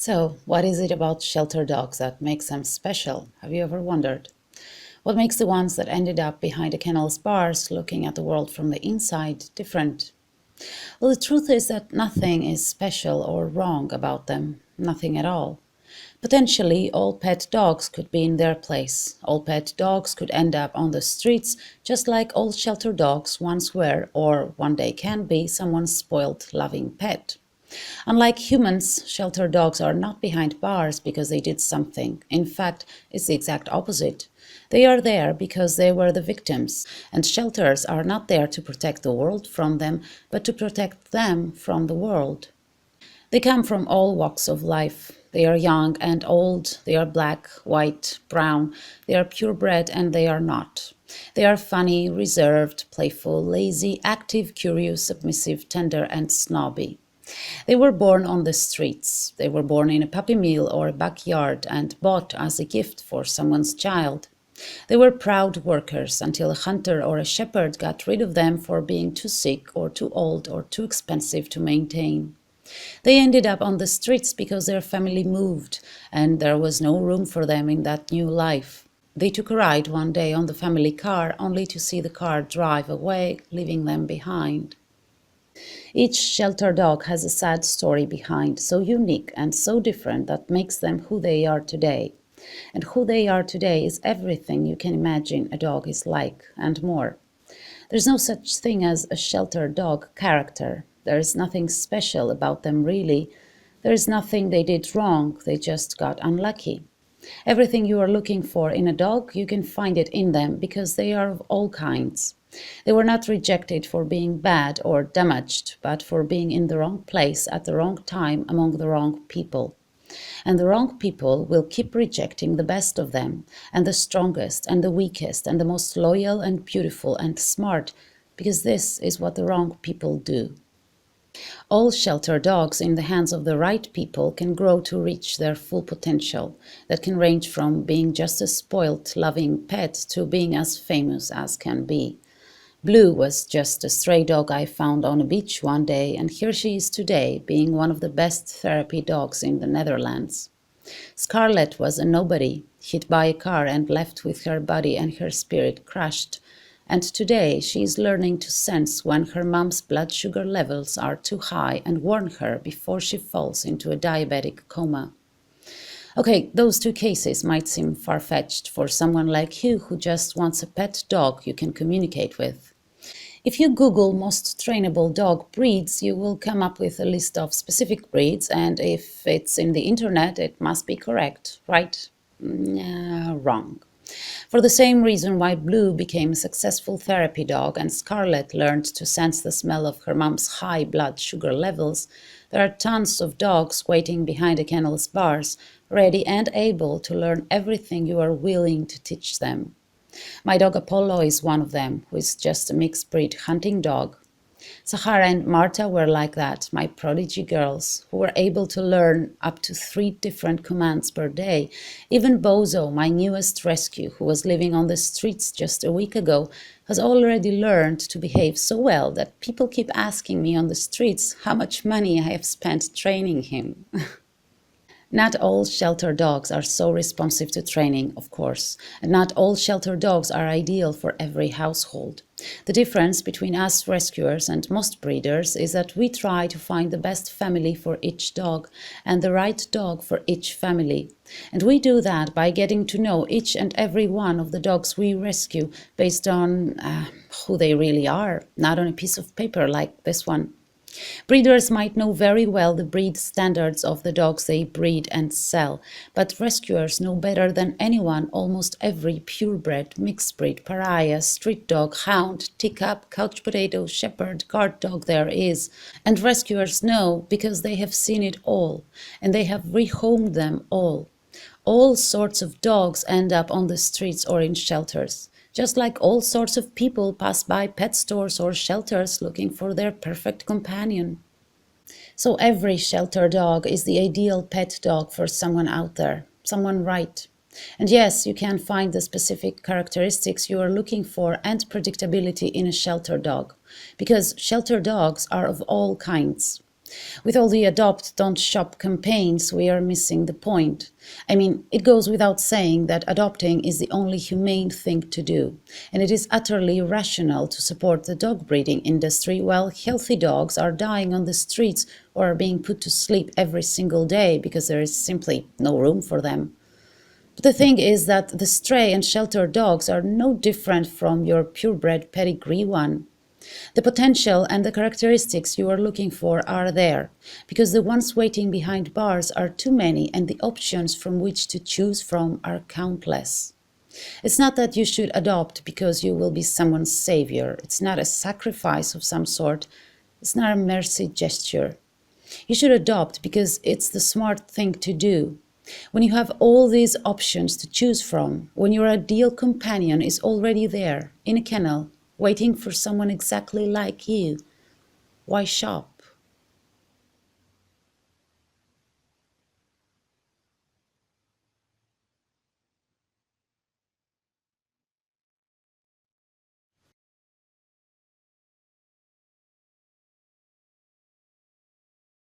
So, what is it about shelter dogs that makes them special? Have you ever wondered? What makes the ones that ended up behind a kennel's bars looking at the world from the inside different? Well, the truth is that nothing is special or wrong about them, nothing at all. Potentially, all pet dogs could be in their place. All pet dogs could end up on the streets, just like all shelter dogs once were or one day can be someone's spoiled, loving pet. Unlike humans, shelter dogs are not behind bars because they did something. In fact, it's the exact opposite. They are there because they were the victims, and shelters are not there to protect the world from them, but to protect them from the world. They come from all walks of life. They are young and old, they are black, white, brown, they are purebred and they are not. They are funny, reserved, playful, lazy, active, curious, submissive, tender, and snobby. They were born on the streets. They were born in a puppy mill or a backyard and bought as a gift for someone's child. They were proud workers until a hunter or a shepherd got rid of them for being too sick or too old or too expensive to maintain. They ended up on the streets because their family moved and there was no room for them in that new life. They took a ride one day on the family car only to see the car drive away, leaving them behind. Each shelter dog has a sad story behind, so unique and so different that makes them who they are today. And who they are today is everything you can imagine a dog is like, and more. There's no such thing as a shelter dog character. There is nothing special about them really. There is nothing they did wrong, they just got unlucky. Everything you are looking for in a dog, you can find it in them because they are of all kinds. They were not rejected for being bad or damaged, but for being in the wrong place at the wrong time among the wrong people. And the wrong people will keep rejecting the best of them, and the strongest, and the weakest, and the most loyal, and beautiful, and smart, because this is what the wrong people do. All shelter dogs in the hands of the right people can grow to reach their full potential, that can range from being just a spoilt, loving pet to being as famous as can be. Blue was just a stray dog I found on a beach one day, and here she is today, being one of the best therapy dogs in the Netherlands. Scarlett was a nobody, hit by a car and left with her body and her spirit crushed. And today she is learning to sense when her mom's blood sugar levels are too high and warn her before she falls into a diabetic coma. Okay, those two cases might seem far-fetched for someone like you who just wants a pet dog you can communicate with. If you Google most trainable dog breeds, you will come up with a list of specific breeds, and if it's in the internet, it must be correct, right? Wrong. For the same reason why Blue became a successful therapy dog and Scarlett learned to sense the smell of her mom's high blood sugar levels, there are tons of dogs waiting behind a kennel's bars, ready and able to learn everything you are willing to teach them. My dog Apollo is one of them, who is just a mixed breed hunting dog. Sahara and Marta were like that, my prodigy girls, who were able to learn up to 3 different commands per day. Even Bozo, my newest rescue, who was living on the streets just a week ago, has already learned to behave so well that people keep asking me on the streets how much money I have spent training him. Not all shelter dogs are so responsive to training, of course, and not all shelter dogs are ideal for every household. The difference between us rescuers and most breeders is that we try to find the best family for each dog and the right dog for each family. And we do that by getting to know each and every one of the dogs we rescue based on who they really are, not on a piece of paper like this one. Breeders might know very well the breed standards of the dogs they breed and sell, but rescuers know better than anyone almost every purebred, mixed breed, pariah, street dog, hound, teacup, couch potato, shepherd, guard dog there is. And rescuers know because they have seen it all, and they have rehomed them all. All sorts of dogs end up on the streets or in shelters. Just like all sorts of people pass by pet stores or shelters looking for their perfect companion. So every shelter dog is the ideal pet dog for someone out there, someone right. And yes, you can find the specific characteristics you are looking for and predictability in a shelter dog, because shelter dogs are of all kinds. With all the adopt, don't shop campaigns, we are missing the point. I mean, it goes without saying that adopting is the only humane thing to do, and it is utterly irrational to support the dog breeding industry while healthy dogs are dying on the streets or are being put to sleep every single day because there is simply no room for them. But the thing is that the stray and shelter dogs are no different from your purebred pedigree one. The potential and the characteristics you are looking for are there, because the ones waiting behind bars are too many and the options from which to choose from are countless. It's not that you should adopt because you will be someone's savior. It's not a sacrifice of some sort. It's not a mercy gesture. You should adopt because it's the smart thing to do. When you have all these options to choose from, when your ideal companion is already there, in a kennel, waiting for someone exactly like you, why shop?